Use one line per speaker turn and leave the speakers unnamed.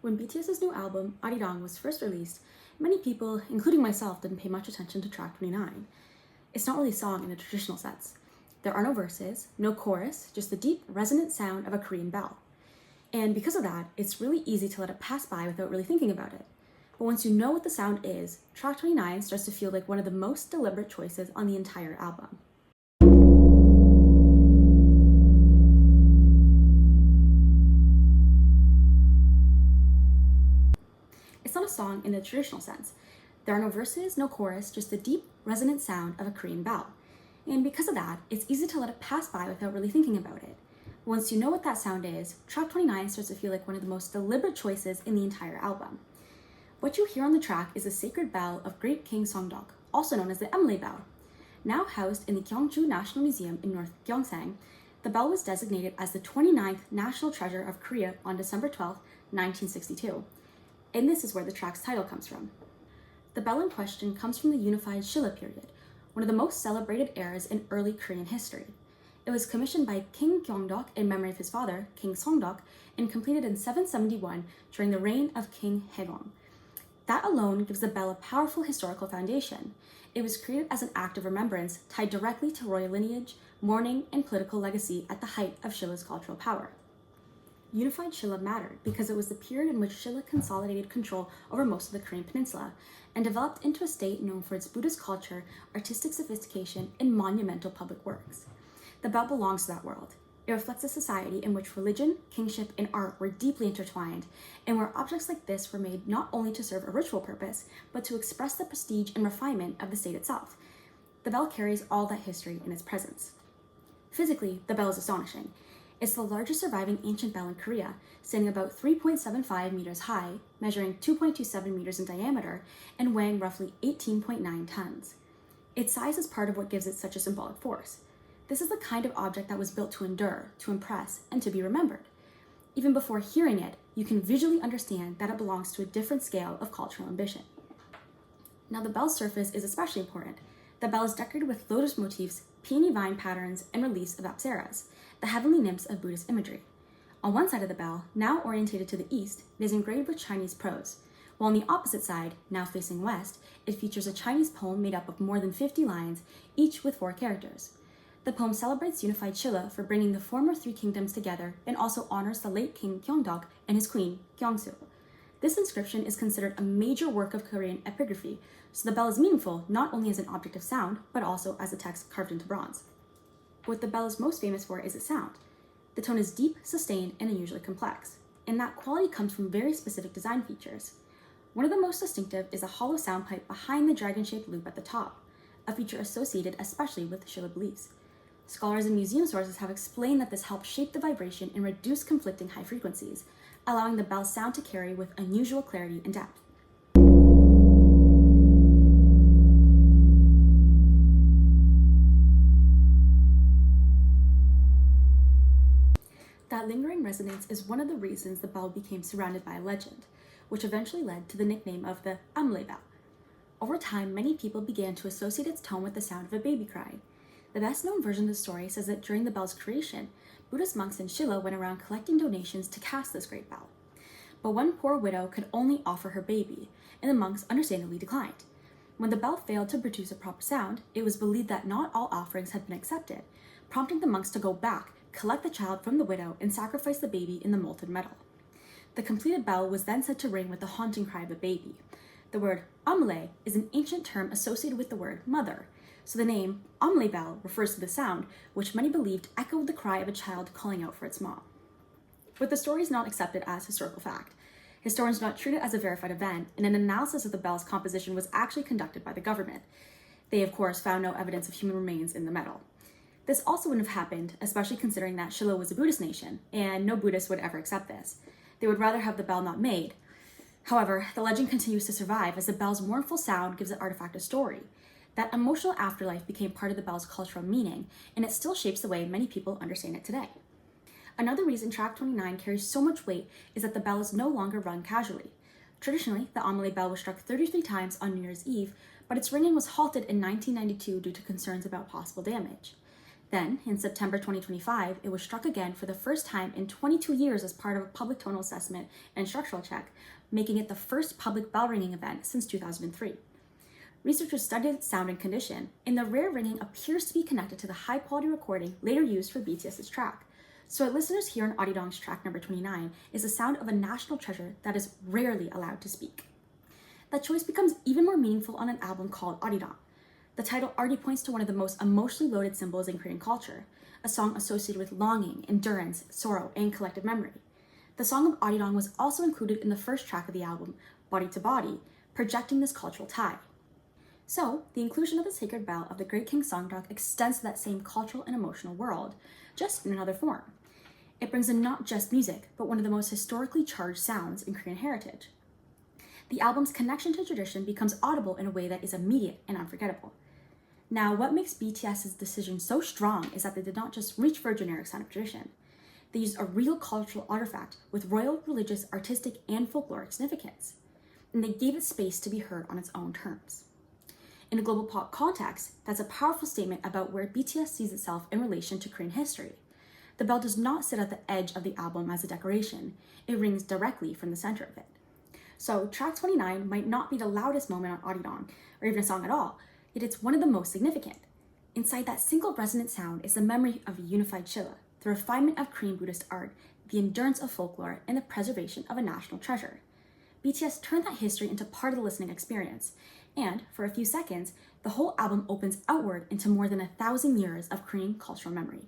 When BTS's new album, Arirang, was first released, many people, including myself, didn't pay much attention to track 29. It's not really a song in a traditional sense. There are no verses, no chorus, just the deep, resonant sound of a Korean bell. And because of that, it's really easy to let it pass by without really thinking about it. But once you know what the sound is, track 29 starts to feel like one of the most deliberate choices on the entire album. It's not a song in the traditional sense. There are no verses, no chorus, just the deep, resonant sound of a Korean bell. And because of that, it's easy to let it pass by without really thinking about it. Once you know what that sound is, track 29 starts to feel like one of the most deliberate choices in the entire album. What you hear on the track is the sacred bell of great King Seongdeok, also known as the Emile bell. Now housed in the Gyeongju National Museum in North Gyeongsang, the bell was designated as the 29th National Treasure of Korea on December 12, 1962. And this is where the track's title comes from. The bell in question comes from the unified Silla period, one of the most celebrated eras in early Korean history. It was commissioned by King Gyeongdeok in memory of his father, King Seongdeok, and completed in 771 during the reign of King Haegong. That alone gives the bell a powerful historical foundation. It was created as an act of remembrance tied directly to royal lineage, mourning, and political legacy at the height of Shilla's cultural power. Unified Silla mattered because it was the period in which Silla consolidated control over most of the Korean peninsula and developed into a state known for its Buddhist culture, artistic sophistication, and monumental public works. The bell belongs to that world. It reflects a society in which religion, kingship, and art were deeply intertwined, and where objects like this were made not only to serve a ritual purpose, but to express the prestige and refinement of the state itself. The bell carries all that history in its presence. Physically, the bell is astonishing. It's the largest surviving ancient bell in Korea, standing about 3.75 meters high, measuring 2.27 meters in diameter, and weighing roughly 18.9 tons. Its size is part of what gives it such a symbolic force. This is the kind of object that was built to endure, to impress, and to be remembered. Even before hearing it, you can visually understand that it belongs to a different scale of cultural ambition. Now, the bell's surface is especially important. The bell is decorated with lotus motifs, peony vine patterns, and reliefs of apsaras, the heavenly nymphs of Buddhist imagery. On one side of the bell, now orientated to the east, it is engraved with Chinese prose, while on the opposite side, now facing west, it features a Chinese poem made up of more than 50 lines, each with 4 characters. The poem celebrates unified Silla for bringing the former 3 kingdoms together and also honors the late King Gyeongdeok and his queen, Gyeongju. This inscription is considered a major work of Korean epigraphy, so the bell is meaningful not only as an object of sound, but also as a text carved into bronze. What the bell is most famous for is its sound. The tone is deep, sustained, and unusually complex, and that quality comes from very specific design features. One of the most distinctive is a hollow sound pipe behind the dragon-shaped loop at the top, a feature associated especially with Silla beliefs. Scholars and museum sources have explained that this helps shape the vibration and reduce conflicting high frequencies, allowing the bell's sound to carry with unusual clarity and depth. That lingering resonance is one of the reasons the bell became surrounded by a legend, which eventually led to the nickname of the Emile bell. Over time, many people began to associate its tone with the sound of a baby crying. The best-known version of the story says that during the bell's creation, Buddhist monks in Silla went around collecting donations to cast this great bell. But one poor widow could only offer her baby, and the monks understandably declined. When the bell failed to produce a proper sound, it was believed that not all offerings had been accepted, prompting the monks to go back, collect the child from the widow, and sacrifice the baby in the molten metal. The completed bell was then said to ring with the haunting cry of a baby. The word Emile is an ancient term associated with the word mother, so the name Emile bell refers to the sound, which many believed echoed the cry of a child calling out for its mom. But the story is not accepted as historical fact. Historians do not treat it as a verified event, and an analysis of the bell's composition was actually conducted by the government. They, of course, found no evidence of human remains in the metal. This also wouldn't have happened, especially considering that Silla was a Buddhist nation, and no Buddhist would ever accept this. They would rather have the bell not made. However, the legend continues to survive as the bell's mournful sound gives the artifact a story. That emotional afterlife became part of the bell's cultural meaning, and it still shapes the way many people understand it today. Another reason track 29 carries so much weight is that the bell is no longer rung casually. Traditionally, the Emile bell was struck 33 times on New Year's Eve, but its ringing was halted in 1992 due to concerns about possible damage. Then, in September 2025, it was struck again for the first time in 22 years as part of a public tonal assessment and structural check, making it the first public bell ringing event since 2003. Researchers studied its sound and condition, and the rare ringing appears to be connected to the high-quality recording later used for BTS's track. So what listeners hear on Arirang's track number 29 is the sound of a national treasure that is rarely allowed to speak. That choice becomes even more meaningful on an album called Arirang. The title already points to one of the most emotionally loaded symbols in Korean culture, a song associated with longing, endurance, sorrow, and collective memory. The song of Arirang was also included in the first track of the album, Body to Body, projecting this cultural tie. So, the inclusion of the sacred bell of the great king Seongdeok extends to that same cultural and emotional world, just in another form. It brings in not just music, but one of the most historically charged sounds in Korean heritage. The album's connection to tradition becomes audible in a way that is immediate and unforgettable. Now, what makes BTS's decision so strong is that they did not just reach for a generic sound of tradition. They used a real cultural artifact with royal, religious, artistic, and folkloric significance, and they gave it space to be heard on its own terms. In a global pop context, that's a powerful statement about where BTS sees itself in relation to Korean history. The bell does not sit at the edge of the album as a decoration, it rings directly from the center of it. So, track 29 might not be the loudest moment on Arirang, or even a song at all, yet it's one of the most significant. Inside that single resonant sound is the memory of a unified Silla, the refinement of Korean Buddhist art, the endurance of folklore, and the preservation of a national treasure. BTS turned that history into part of the listening experience, and, for a few seconds, the whole album opens outward into more than 1,000 years of Korean cultural memory.